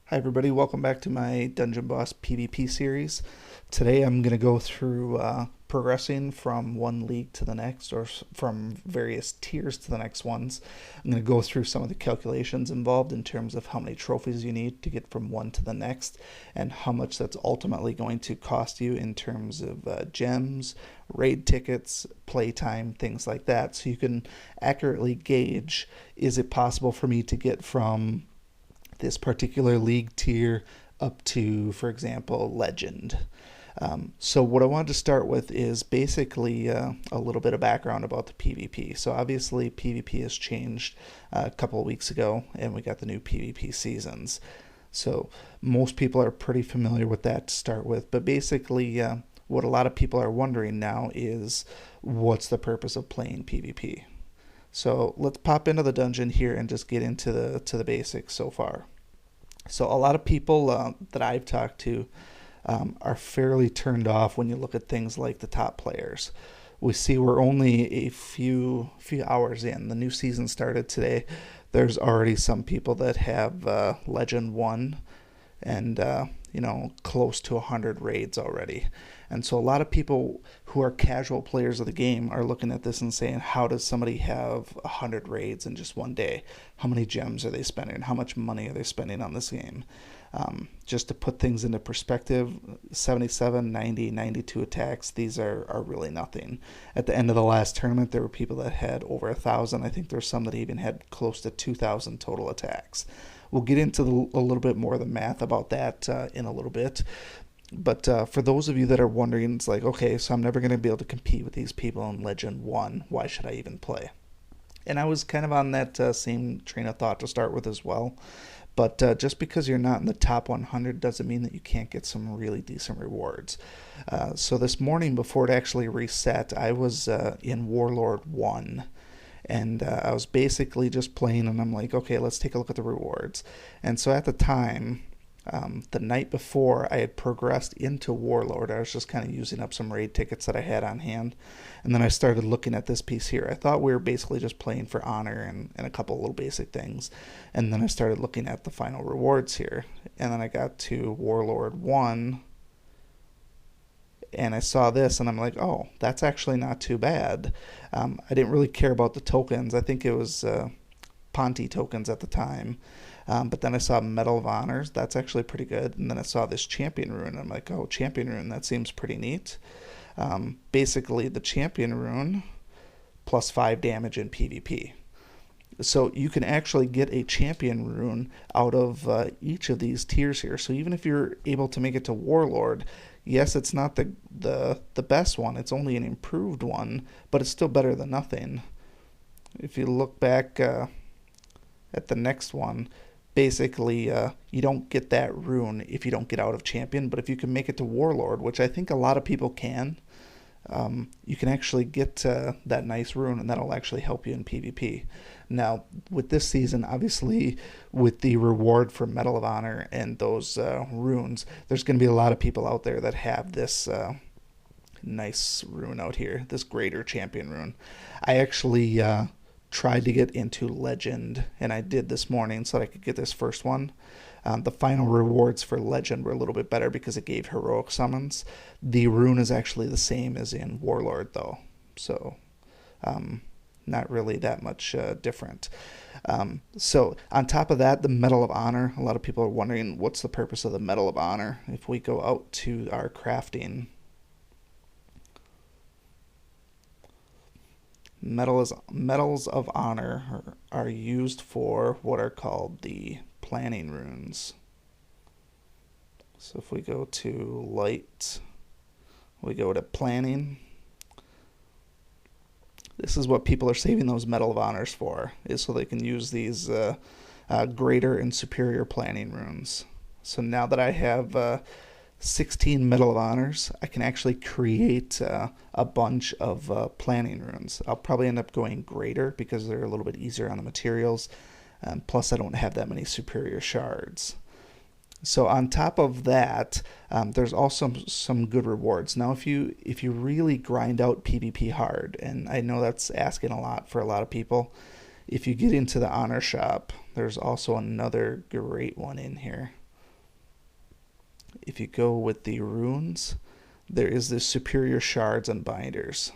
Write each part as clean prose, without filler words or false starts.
Hi everybody, welcome back to my Dungeon Boss PvP series. Today I'm going to go through progressing from one league to the next, or from various tiers to the next ones. I'm going to go through some of the calculations involved in terms of how many trophies you need to get from one to the next, and how much that's ultimately going to cost you in terms of gems, raid tickets, playtime, things like that, so you can accurately gauge, is it possible for me to get from this particular league tier up to, for example, legend. So what I wanted to start with is basically a little bit of background about the PvP. So obviously PvP has changed a couple of weeks ago, and we got the new PvP seasons. So most people are pretty familiar with that to start with. But basically, what a lot of people are wondering now is, what's the purpose of playing PvP? So let's pop into the dungeon here and just get into the basics so far. So a lot of people that I've talked to are fairly turned off when you look at things like the top players. We see we're only a few hours in. The new season started today. There's already some people that have Legend 1 and close to 100 raids already. And so a lot of people who are casual players of the game are looking at this and saying, how does somebody have 100 raids in just one day? How many gems are they spending? How much money are they spending on this game? Just to put things into perspective, 77, 90, 92 attacks, these are really nothing. At the end of the last tournament, there were people that had over 1,000. I think there's some that even had close to 2,000 total attacks. We'll get into a little bit more of the math about that in a little bit. But for those of you that are wondering, it's like, okay, so I'm never going to be able to compete with these people in Legend 1. Why should I even play? And I was kind of on that same train of thought to start with as well. But just because you're not in the top 100 doesn't mean that you can't get some really decent rewards. So this morning, before it actually reset, I was in Warlord 1. And I was basically just playing, and I'm like, okay, let's take a look at the rewards. And so at the time, the night before I had progressed into Warlord, I was just kind of using up some raid tickets that I had on hand. And then I started looking at this piece here. I thought we were basically just playing for honor and a couple little basic things. And then I started looking at the final rewards here. And then I got to Warlord 1, and I saw this, and I'm like, oh, that's actually not too bad. I didn't really care about the tokens. I think it was Ponti tokens at the time. But then I saw Medal of Honors. That's actually pretty good. And then I saw this Champion Rune. And I'm like, oh, Champion Rune, that seems pretty neat. Basically, the Champion Rune plus 5 damage in PvP. So you can actually get a Champion Rune out of each of these tiers here. So even if you're able to make it to Warlord, yes, it's not the best one. It's only an improved one, but it's still better than nothing. If you look back at the next one, basically you don't get that rune if you don't get out of Champion, but if you can make it to Warlord, which I think a lot of people can, you can actually get that nice rune, and that'll actually help you in PvP. Now, with this season, obviously, with the reward for Medal of Honor and those runes, there's going to be a lot of people out there that have this nice rune out here, this Greater Champion rune. I actually tried to get into Legend, and I did this morning so that I could get this first one. The final rewards for Legend were a little bit better because it gave heroic summons. The rune is actually the same as in Warlord, though, so not really that much different. So on top of that, the Medal of Honor, a lot of people are wondering, what's the purpose of the Medal of Honor? If we go out to our crafting, medals of honor are used for what are called the planning runes. So if we go to light, we go to planning. This is what people are saving those Medal of Honors for, is so they can use these greater and superior planning runes. So now that I have 16 Medal of Honors, I can actually create a bunch of planning runes. I'll probably end up going greater because they're a little bit easier on the materials. Plus, I don't have that many superior shards. So on top of that, there's also some good rewards. Now, if you really grind out PvP hard, and I know that's asking a lot for a lot of people, if you get into the honor shop, there's also another great one in here. if you go with the runes, there is the superior shards and binders.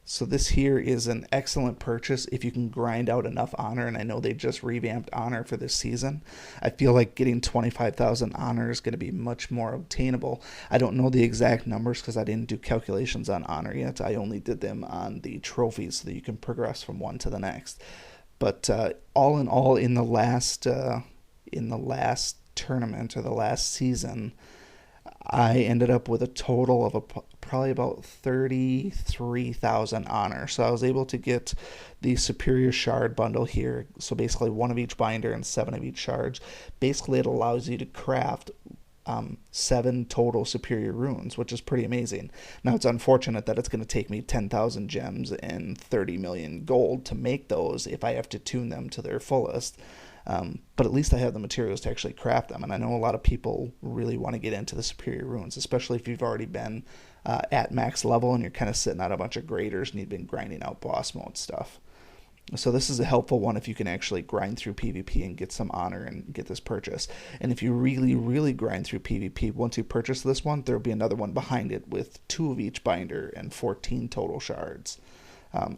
So this here is an excellent purchase if you can grind out enough honor, and I know they just revamped honor for this season. I feel like getting 25,000 honor is going to be much more obtainable. I don't know the exact numbers because I didn't do calculations on honor yet. I only did them on the trophies so that you can progress from one to the next. But all in all, in the last tournament or the last season, I ended up with a total of probably about 33,000 honor. So I was able to get the superior shard bundle here. So basically one of each binder and 7 of each shards. Basically it allows you to craft 7 total superior runes, which is pretty amazing. Now it's unfortunate that it's going to take me 10,000 gems and 30 million gold to make those if I have to tune them to their fullest. But at least I have the materials to actually craft them, and I know a lot of people really want to get into the superior runes, especially if you've already been at max level and you're kind of sitting out a bunch of graders and you've been grinding out boss mode stuff. So this is a helpful one if you can actually grind through PvP and get some honor and get this purchase. And if you really, really grind through PvP, once you purchase this one, there'll be another one behind it with 2 of each binder and 14 total shards.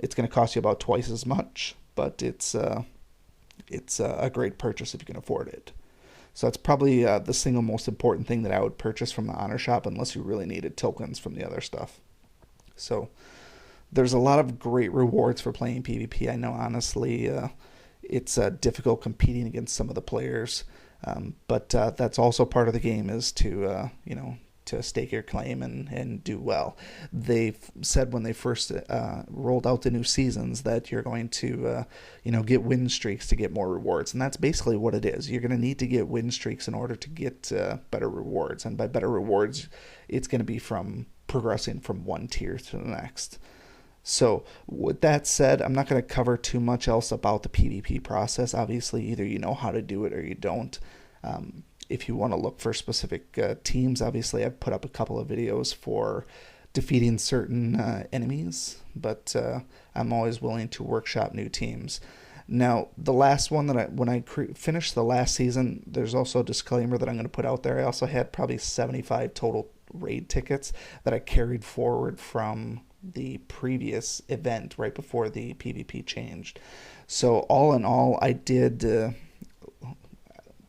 It's going to cost you about twice as much, but it's a great purchase if you can afford it. So that's probably the single most important thing that I would purchase from the honor shop unless you really needed tokens from the other stuff. So there's a lot of great rewards for playing PvP. I know honestly it's difficult competing against some of the players, but that's also part of the game is to to stake your claim and do well. They've said when they first rolled out the new seasons that you're going to get win streaks to get more rewards, and that's basically what it is. You're going to need to get win streaks in order to get better rewards, and by better rewards it's going to be from progressing from one tier to the next. So with that said, I'm not going to cover too much else about the PvP process. Obviously either you know how to do it or you don't. If you want to look for specific teams, obviously I've put up a couple of videos for defeating certain enemies, but I'm always willing to workshop new teams. Now, the last one that when I finished the last season, there's also a disclaimer that I'm going to put out there. I also had probably 75 total raid tickets that I carried forward from the previous event right before the PvP changed. So all in all, I did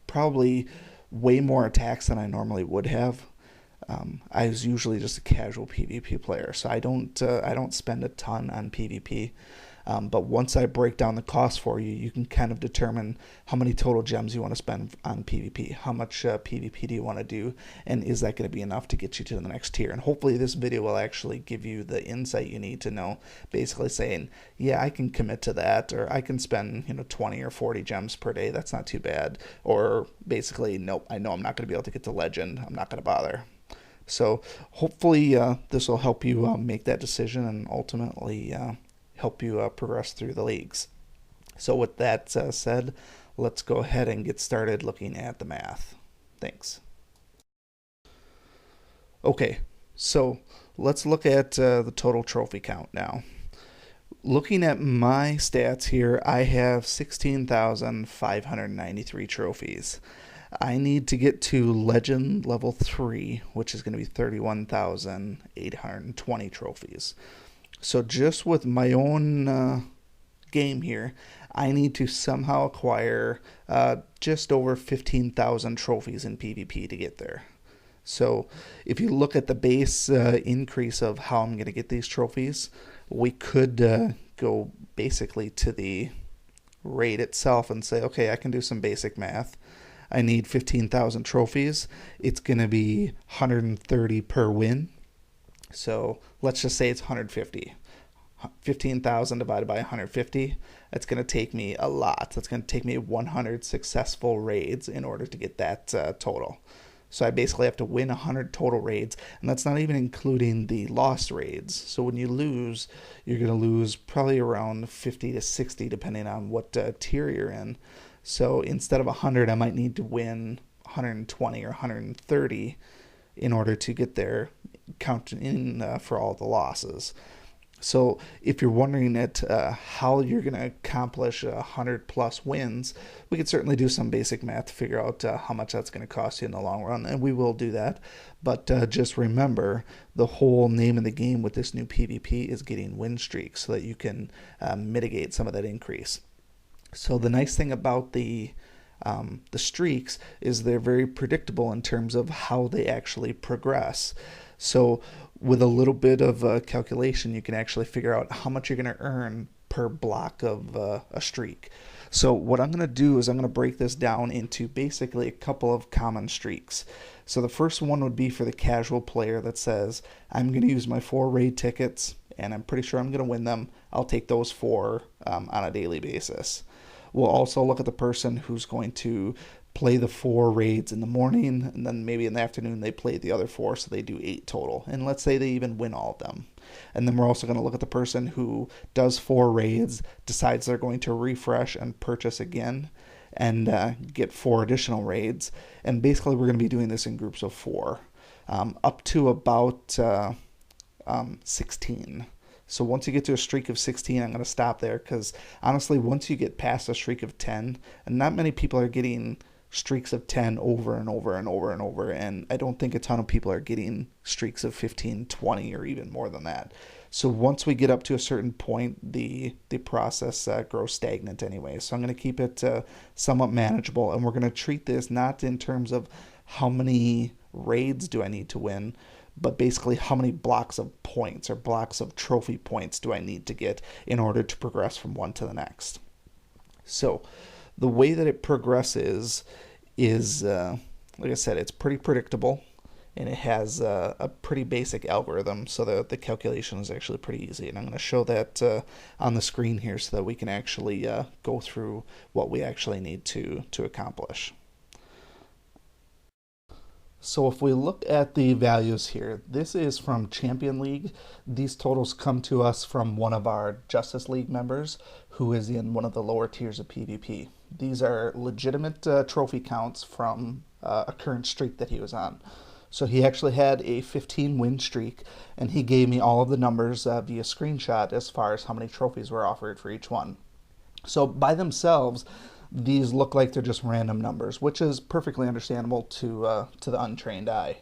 probably way more attacks than I normally would have. I was usually just a casual PvP player, so I don't spend a ton on PvP. But once I break down the cost for you, you can kind of determine how many total gems you want to spend on PvP, how much PvP do you want to do, and is that going to be enough to get you to the next tier. And hopefully this video will actually give you the insight you need to know, basically saying, yeah, I can commit to that, or I can spend 20 or 40 gems per day, that's not too bad, or basically, nope, I know I'm not going to be able to get to legend, I'm not going to bother. So hopefully this will help you make that decision and ultimately help you progress through the leagues. So with that said, let's go ahead and get started looking at the math. Thanks. Okay, so let's look at the total trophy count now. Looking at my stats here, I have 16,593 trophies. I need to get to Legend level 3, which is going to be 31,820 trophies. So just with my own game here, I need to somehow acquire just over 15,000 trophies in PvP to get there. So if you look at the base increase of how I'm going to get these trophies, we could go basically to the raid itself and say, okay, I can do some basic math. I need 15,000 trophies. It's going to be 130 per win. So let's just say it's 150. 15,000 divided by 150. That's going to take me a lot. That's going to take me 100 successful raids in order to get that total. So I basically have to win 100 total raids, and that's not even including the lost raids. So when you lose, you're going to lose probably around 50 to 60 depending on what tier you're in. So instead of 100, I might need to win 120 or 130 in order to get there, counting for all the losses. So if you're wondering how you're going to accomplish 100+ wins, we could certainly do some basic math to figure out how much that's going to cost you in the long run, and we will do that. But just remember, the whole name of the game with this new PvP is getting win streaks so that you can mitigate some of that increase. So the nice thing about the streaks is they're very predictable in terms of how they actually progress. So with a little bit of calculation, you can actually figure out how much you're going to earn per block of a streak. So what I'm going to do is I'm going to break this down into basically a couple of common streaks. So the first one would be for the casual player that says, I'm going to use my 4 raid tickets, and I'm pretty sure I'm going to win them. I'll take those 4 on a daily basis. We'll also look at the person who's going to play the 4 raids in the morning, and then maybe in the afternoon they play the other 4, so they do 8 total. And let's say they even win all of them. And then we're also going to look at the person who does 4 raids, decides they're going to refresh and purchase again, and get 4 additional raids. And basically we're going to be doing this in groups of 4, up to about 16. So once you get to a streak of 16, I'm going to stop there, because honestly, once you get past a streak of 10, and not many people are getting streaks of 10 over and over and over and over, and I don't think a ton of people are getting streaks of 15, 20, or even more than that. So once we get up to a certain point, the process grows stagnant anyway. So I'm going to keep it somewhat manageable, and we're going to treat this not in terms of how many raids do I need to win, but basically how many blocks of points or blocks of trophy points do I need to get in order to progress from one to the next. So the way that it progresses is, like I said, it's pretty predictable, and it has a pretty basic algorithm, so the calculation is actually pretty easy. And I'm going to show that on the screen here so that we can actually go through what we actually need to accomplish. So if we look at the values here, this is from Champion League. These totals come to us from one of our Justice League members who is in one of the lower tiers of PvP. These are legitimate trophy counts from a current streak that he was on. So he actually had a 15 win streak, and he gave me all of the numbers via screenshot as far as how many trophies were offered for each one. So by themselves, these look like they're just random numbers, which is perfectly understandable to the untrained eye.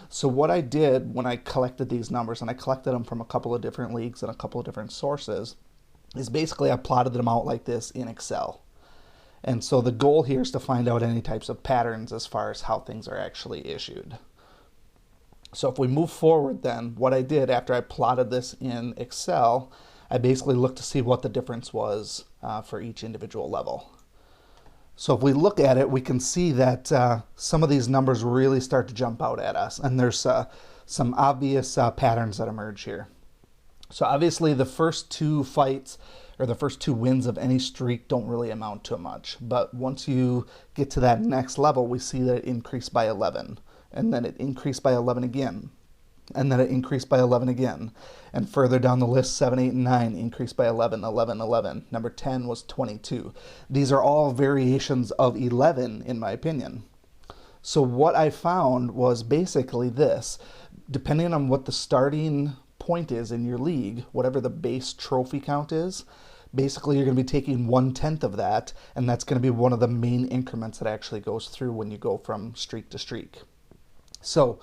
So what I did when I collected these numbers, and I collected them from a couple of different leagues and a couple of different sources, is basically I plotted them out like this in Excel. And so the goal here is to find out any types of patterns as far as how things are actually issued. So if we move forward then, what I did after I plotted this in Excel, I basically looked to see what the difference was for each individual level. So if we look at it, we can see that some of these numbers really start to jump out at us, and there's some obvious patterns that emerge here. So obviously the first 2 fights, or the first 2 wins of any streak, don't really amount to much. But once you get to that next level, we see that it increased by 11, and then it increased by 11 again, and then it increased by 11 again. And further down the list, 7, 8, and 9 increased by 11, 11, 11. Number 10 was 22. These are all variations of 11, in my opinion. So what I found was basically this. Depending on what the starting point is in your league, whatever the base trophy count is, basically you're going to be taking 1/10 of that, and that's going to be one of the main increments that actually goes through when you go from streak to streak. So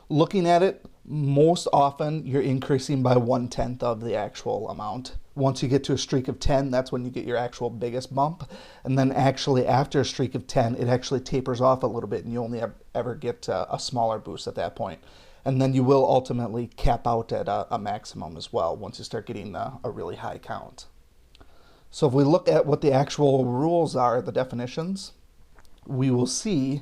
looking at it, most often you're increasing by 1/10 of the actual amount. Once you get to a streak of 10, that's when you get your actual biggest bump. And then actually after a streak of 10, it actually tapers off a little bit, and you only ever get a smaller boost at that point. And then you will ultimately cap out at a maximum as well once you start getting a really high count. So if we look at what the actual rules are, the definitions, we will see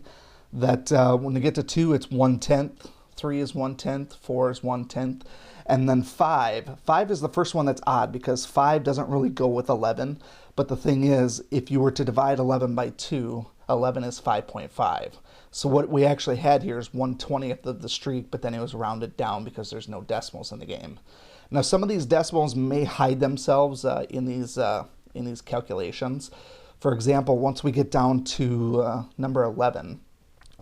that when we get to 2, it's 1/10. 3 is 1/10, 4 is 1/10, and then 5. 5 is the first one that's odd because 5 doesn't really go with 11, but the thing is, if you were to divide 11 by 2, 11 is 5.5. So what we actually had here is 1/20th of the streak, but then it was rounded down because there's no decimals in the game. Now some of these decimals may hide themselves in these calculations. For example, once we get down to number 11,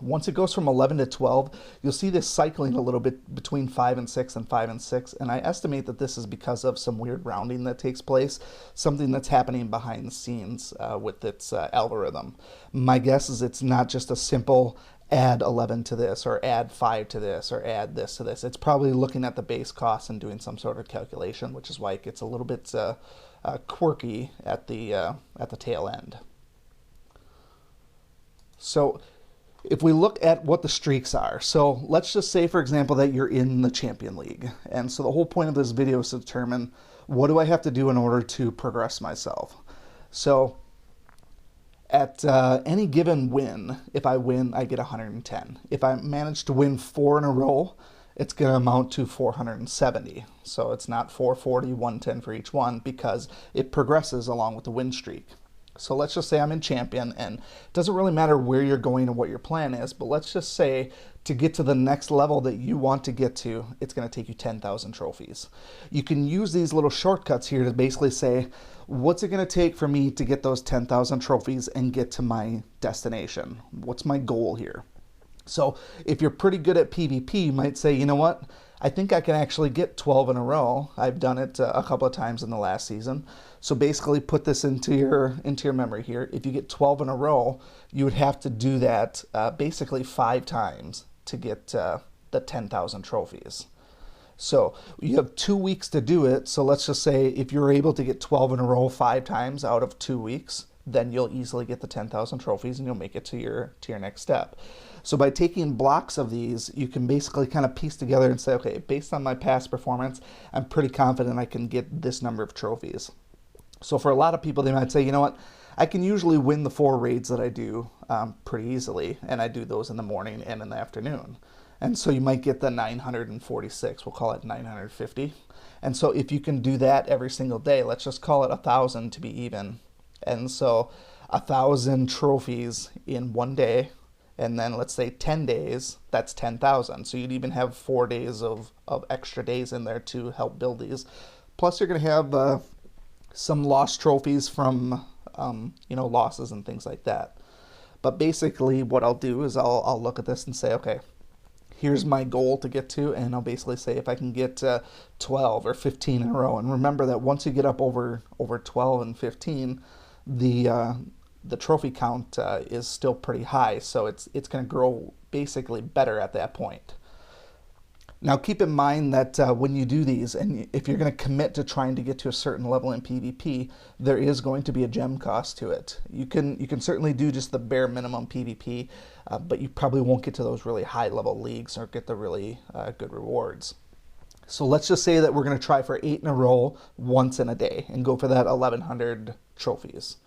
Once it goes from 11 to 12, you'll see this cycling a little bit between 5 and 6 and 5 and 6. And I estimate that this is because of some weird rounding that takes place, something that's happening behind the scenes with its algorithm. My guess is it's not just a simple add 11 to this or add 5 to this or add this to this. It's probably looking at the base cost and doing some sort of calculation, which is why it gets a little bit quirky at the tail end. So if we look at what the streaks are, so let's just say, for example, that you're in the Champion League. And so the whole point of this video is to determine, what do I have to do in order to progress myself? So at any given win, if I win, I get 110. If I manage to win 4 in a row, it's going to amount to 470. So it's not 440, 110 for each one, because it progresses along with the win streak. So let's just say I'm in Champion, and it doesn't really matter where you're going and what your plan is, but let's just say to get to the next level that you want to get to, it's going to take you 10,000 trophies. You can use these little shortcuts here to basically say, what's it going to take for me to get those 10,000 trophies and get to my destination? What's my goal here? So if you're pretty good at PvP, you might say, you know what? I think I can actually get 12 in a row. I've done it a couple of times in the last season. So basically put this into your memory here. If you get 12 in a row, you would have to do that basically 5 times to get the 10,000 trophies. So you have 2 weeks to do it. So let's just say if you're able to get 12 in a row 5 times out of 2 weeks, then you'll easily get the 10,000 trophies and you'll make it to your next step. So by taking blocks of these, you can basically kind of piece together and say, okay, based on my past performance, I'm pretty confident I can get this number of trophies. So for a lot of people, they might say, you know what, I can usually win the 4 raids that I do pretty easily, and I do those in the morning and in the afternoon. And so you might get the 946, we'll call it 950. And so if you can do that every single day, let's just call it 1,000 to be even. And so 1,000 trophies in one day, and then let's say 10 days, that's 10,000. So you'd even have 4 days of extra days in there to help build these. Plus you're going to have some lost trophies from losses and things like that. But basically what I'll do is I'll look at this and say, okay, here's my goal to get to, and I'll basically say if I can get 12 or 15 in a row. And remember that once you get up over 12 and 15, the trophy count is still pretty high, so it's going to grow basically better at that point. Now keep in mind that when you do these, and if you're going to commit to trying to get to a certain level in PvP, there is going to be a gem cost to it. You can certainly do just the bare minimum PvP, but you probably won't get to those really high level leagues or get the really good rewards. So let's just say that we're going to try for 8 in a row once in a day and go for that 1,100 trophies.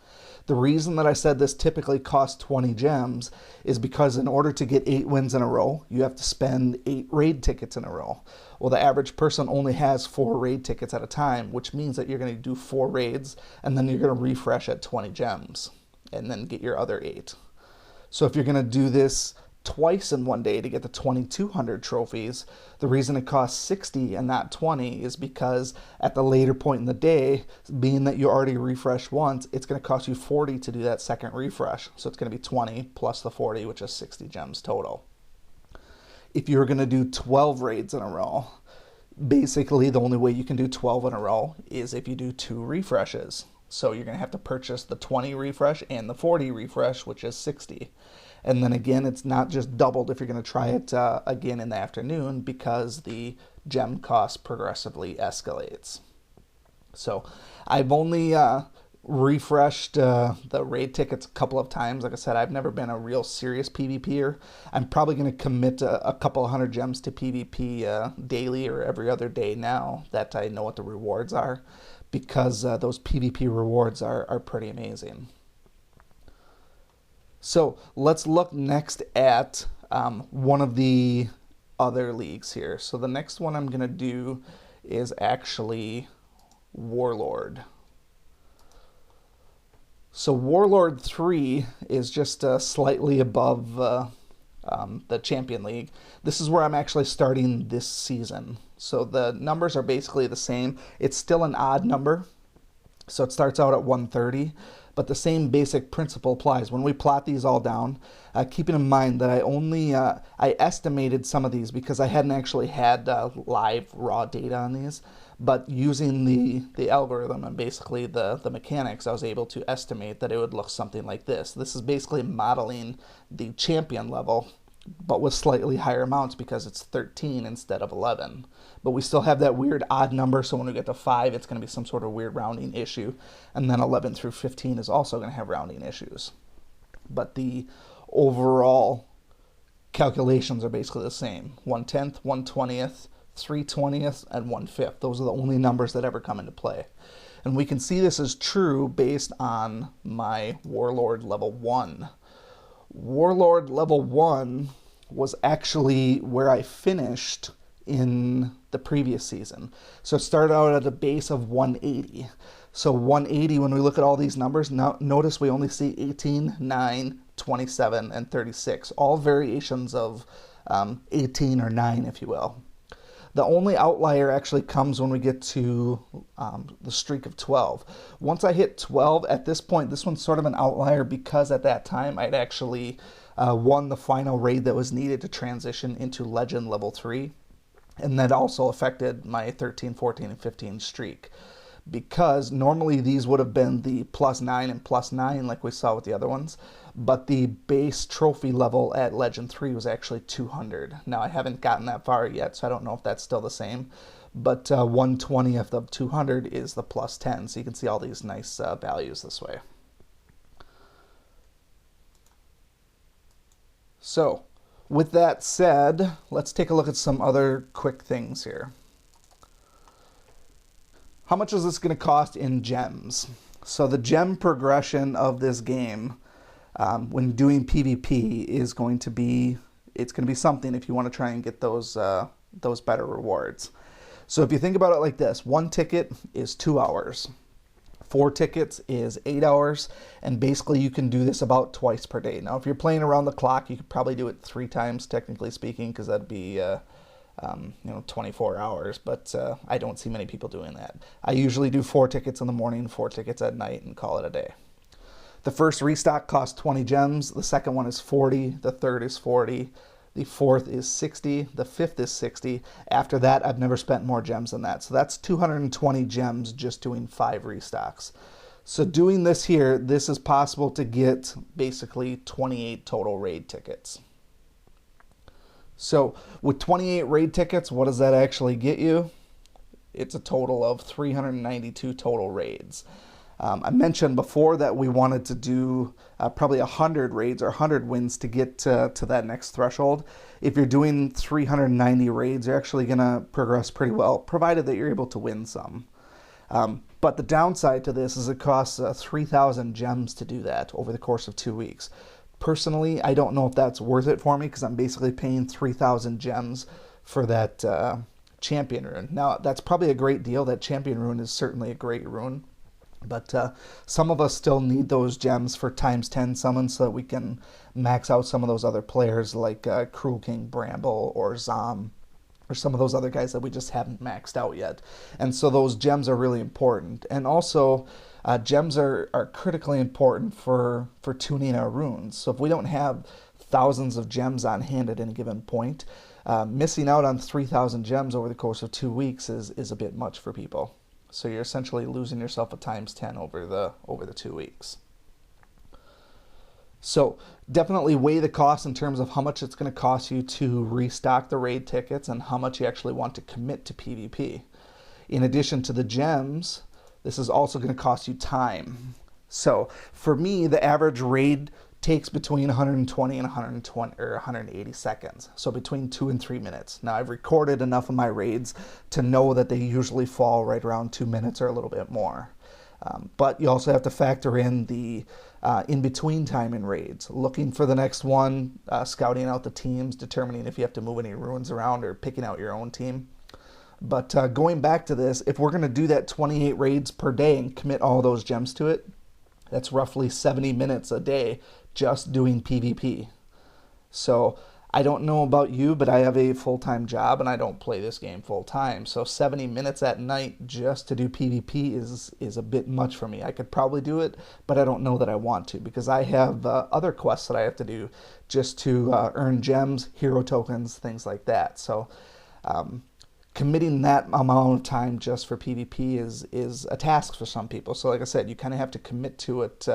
The reason that I said this typically costs 20 gems is because in order to get 8 wins in a row, you have to spend 8 raid tickets in a row. Well, the average person only has 4 raid tickets at a time, which means that you're going to do 4 raids, and then you're going to refresh at 20 gems, and then get your other 8. So if you're going to do this twice in one day to get the 2,200 trophies, the reason it costs 60 and not 20 is because at the later point in the day, being that you already refreshed once, it's going to cost you 40 to do that second refresh. So it's going to be 20 plus the 40, which is 60 gems total. If you're going to do 12 raids in a row, basically the only way you can do 12 in a row is if you do 2 refreshes. So you're going to have to purchase the 20 refresh and the 40 refresh, which is 60. And then again, it's not just doubled if you're going to try it again in the afternoon, because the gem cost progressively escalates. So I've only refreshed the raid tickets a couple of times. Like I said, I've never been a real serious PvPer. I'm probably going to commit a couple of 100 gems to PvP daily or every other day now that I know what the rewards are, because those PvP rewards are pretty amazing. So let's look next at one of the other leagues here. So the next one I'm going to do is actually Warlord. So Warlord 3 is just slightly above the Champion League. This is where I'm actually starting this season. So the numbers are basically the same. It's still an odd number. So it starts out at 130. but the same basic principle applies. When we plot these all down, keeping in mind that I estimated some of these because I hadn't actually had live raw data on these, but using the algorithm and basically the mechanics, I was able to estimate that it would look something like this. This is basically modeling the champion level, but with slightly higher amounts because it's 13 instead of 11. But we still have that weird odd number, so when we get to 5, it's going to be some sort of weird rounding issue. And then 11 through 15 is also going to have rounding issues. But the overall calculations are basically the same. 1/10, 1/20th, 3/20th, and 1/5. Those are the only numbers that ever come into play. And we can see this is true based on my Warlord level 1. Warlord level 1 was actually where I finished in the previous season. So it started out at a base of 180. So 180, when we look at all these numbers, now notice we only see 18, 9, 27, and 36. All variations of 18 or 9, if you will. The only outlier actually comes when we get to the streak of 12. Once I hit 12, at this point, this one's sort of an outlier because at that time I'd actually won the final raid that was needed to transition into Legend level 3. And that also affected my 13, 14, and 15 streak. Because normally these would have been the +9 and +9 like we saw with the other ones, but the base trophy level at Legend 3 was actually 200. Now I haven't gotten that far yet, so I don't know if that's still the same, but 1/20th of 200 is the +10, so you can see all these nice values this way. So, with that said, let's take a look at some other quick things here. How much is this going to cost in gems? So the gem progression of this game when doing PvP is going to be, it's going to be something if you want to try and get those better rewards. So if you think about it like this, 1 ticket is 2 hours. 4 tickets is 8 hours, and basically you can do this about twice per day. Now, if you're playing around the clock, you could probably do it 3 times, technically speaking, because that'd be 24 hours, but I don't see many people doing that. I usually do 4 tickets in the morning, 4 tickets at night, and call it a day. The first restock costs 20 gems, the second one is 40, the third is 40, the fourth is 60, the fifth is 60. After that, I've never spent more gems than that. So that's 220 gems just doing 5 restocks. So doing this here, this is possible to get basically 28 total raid tickets. So with 28 raid tickets, what does that actually get you? It's a total of 392 total raids. I mentioned before that we wanted to do probably 100 raids or 100 wins to get to that next threshold. If you're doing 390 raids, you're actually going to progress pretty well, provided that you're able to win some. But the downside to this is it costs 3,000 gems to do that over the course of 2 weeks. Personally, I don't know if that's worth it for me because I'm basically paying 3,000 gems for that champion rune. Now, that's probably a great deal. That champion rune is certainly a great rune. But some of us still need those gems for ×10 summons so that we can max out some of those other players like Cruel King Bramble or Zom or some of those other guys that we just haven't maxed out yet. And so those gems are really important. And also, gems are critically important for tuning our runes. So if we don't have thousands of gems on hand at any given point, missing out on 3,000 gems over the course of 2 weeks is a bit much for people. So you're essentially losing yourself a ×10 over the 2 weeks. So definitely weigh the cost in terms of how much it's going to cost you to restock the raid tickets and how much you actually want to commit to PvP. In addition to the gems, this is also going to cost you time. So for me, the average raid takes between 120 and 180 seconds. So between 2 and 3 minutes. Now I've recorded enough of my raids to know that they usually fall right around 2 minutes or a little bit more. But you also have to factor in the in-between time in raids. Looking for the next one, scouting out the teams, determining if you have to move any runes around or picking out your own team. But going back to this, if we're going to do that 28 raids per day and commit all those gems to it, that's roughly 70 minutes a day just doing PvP. So I don't know about you, but I have a full-time job and I don't play this game full-time. So 70 minutes at night just to do PvP is a bit much for me. I could probably do it, but I don't know that I want to because I have other quests that I have to do just to earn gems, hero tokens, things like that. So committing that amount of time just for PvP is a task for some people. So like I said, you kind of have to commit to it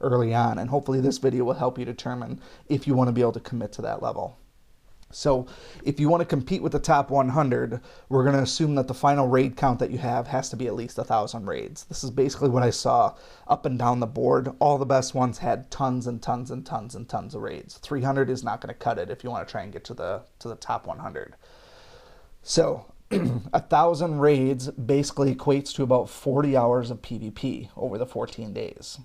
early on, and hopefully this video will help you determine if you want to be able to commit to that level. So if you want to compete with the top 100, we're going to assume that the final raid count that you have has to be at least 1,000 raids. This is basically what I saw up and down the board. All the best ones had tons and tons and tons and tons of raids. 300 is not going to cut it if you want to try and get to the top 100. So 1,000 raids basically equates to about 40 hours of PvP over the 14 days.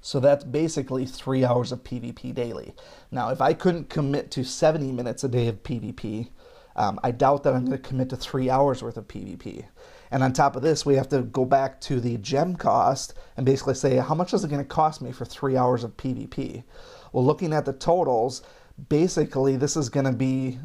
So that's basically 3 hours of PvP daily. Now, if I couldn't commit to 70 minutes a day of PvP, I doubt that I'm going to commit to 3 hours worth of PvP. And on top of this, we have to go back to the gem cost and basically say, how much is it going to cost me for 3 hours of PvP? Well, looking at the totals, basically this is going to be,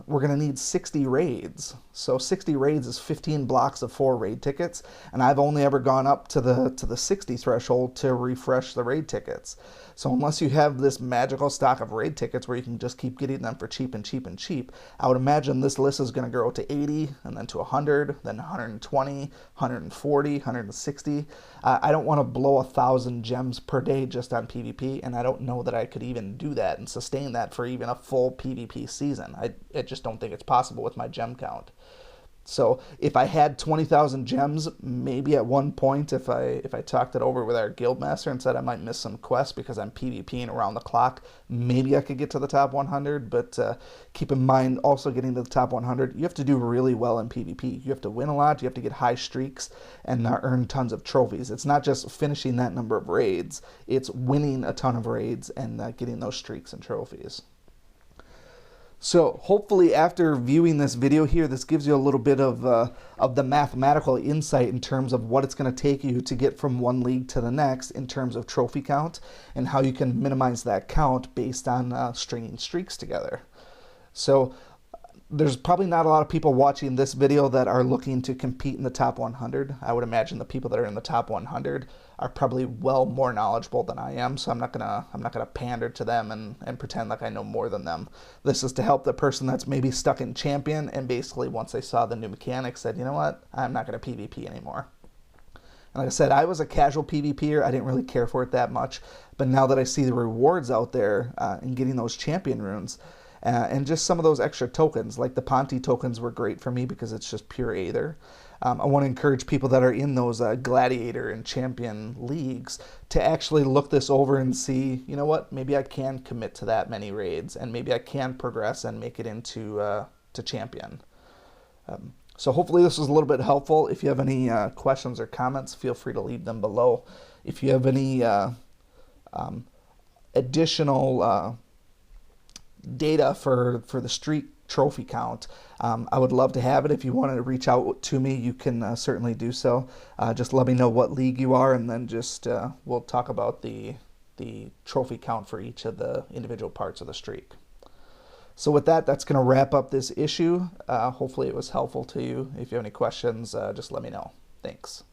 we're going to need 60 raids. So 60 raids is 15 blocks of 4 raid tickets, and I've only ever gone up to the 60 threshold to refresh the raid tickets. So unless you have this magical stock of raid tickets where you can just keep getting them for cheap and cheap and cheap, I would imagine this list is going to grow to 80, and then to 100, then 120, 140, 160. I don't want to blow 1,000 gems per day just on PvP, and I don't know that I could even do that and sustain that for even a full PvP season. I just don't think it's possible with my gem count. So if I had 20,000 gems, maybe at one point, if I talked it over with our guildmaster and said I might miss some quests because I'm PvPing around the clock, maybe I could get to the top 100. But keep in mind, also getting to the top 100, you have to do really well in PvP. You have to win a lot, you have to get high streaks, and earn tons of trophies. It's not just finishing that number of raids, it's winning a ton of raids and getting those streaks and trophies. So hopefully after viewing this video here, this gives you a little bit of the mathematical insight in terms of what it's going to take you to get from one league to the next in terms of trophy count and how you can minimize that count based on stringing streaks together. So there's probably not a lot of people watching this video that are looking to compete in the top 100. I would imagine the people that are in the top 100 are probably well more knowledgeable than I am, so I'm not gonna pander to them and pretend like I know more than them. This is to help the person that's maybe stuck in champion and basically once they saw the new mechanics said, you know what, I'm not gonna PvP anymore. And like I said, I was a casual PvPer. I didn't really care for it that much, but now that I see the rewards out there in getting those champion runes, and just some of those extra tokens, like the Ponti tokens were great for me because it's just pure Aether. I want to encourage people that are in those Gladiator and Champion leagues to actually look this over and see, you know what, maybe I can commit to that many raids, and maybe I can progress and make it into to Champion. So hopefully this was a little bit helpful. If you have any questions or comments, feel free to leave them below. If you have any additional data for the streak trophy count, I would love to have it. If you wanted to reach out to me, you can certainly do so. Just let me know what league you are, and then just we'll talk about the trophy count for each of the individual parts of the streak. So with that, that's going to wrap up this issue. Hopefully it was helpful to you. If you have any questions, just let me know. Thanks.